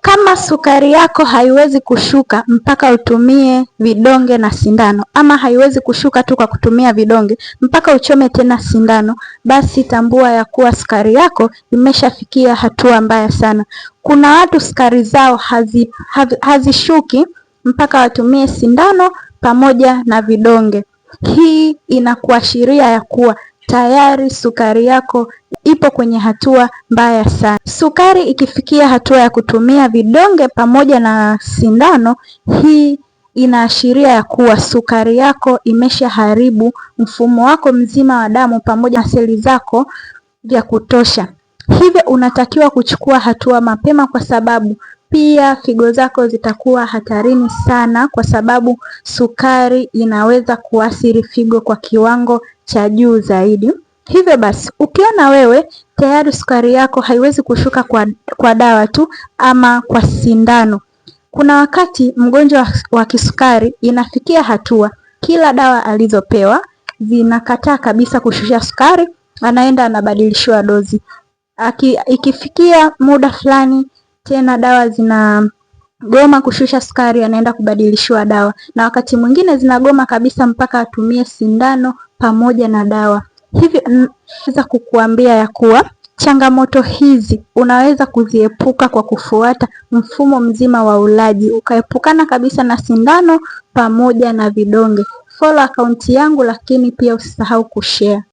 Kama sukari yako haiwezi kushuka mpaka utumie vidonge na sindano, ama haiwezi kushuka tu kwa kutumia vidonge mpaka uchome tena sindano, basi tambua ya kuwa sukari yako imeshafikia hatua mbaya sana. Kuna watu sukari zao hazishuki mpaka watumie sindano pamoja na vidonge. Hii inakuashiria ya kuwa tayari sukari yako ipo kwenye hatua mbaya sana. Sukari ikifikia hatua ya kutumia vidonge pamoja na sindano, hii inaashiria ya kuwa sukari yako imeshaharibu mfumo wako mzima wa damu pamoja na seli zako vya kutosha. Hivyo unatakiwa kuchukua hatua mapema, kwa sababu pia figo zako zitakuwa hatarini sana, kwa sababu sukari inaweza kuathiri figo kwa kiwango cha juu zaidi. Hivyo basi, ukiona wewe tayari sukari yako haiwezi kushuka kwa dawa tu ama kwa sindano. Kuna wakati mgonjwa wa kisukari inafikia hatua kila dawa alizopewa zinakataa kabisa kushusha sukari, anaenda anabadilishiwa dozi. Ikifikia muda fulani tena dawa zinagoma kushusha sukari, anaenda kubadilishiwa dawa, na wakati mwingine zinagoma kabisa mpaka atumie sindano pamoja na dawa. Hivi naweza kukuambia ya kuwa changamoto hizi unaweza kuziepuka kwa kufuata mfumo mzima wa ulaji, ukaepukana kabisa na sindano pamoja na vidonge. Follow akaunti yangu, lakini pia usisahau kushare.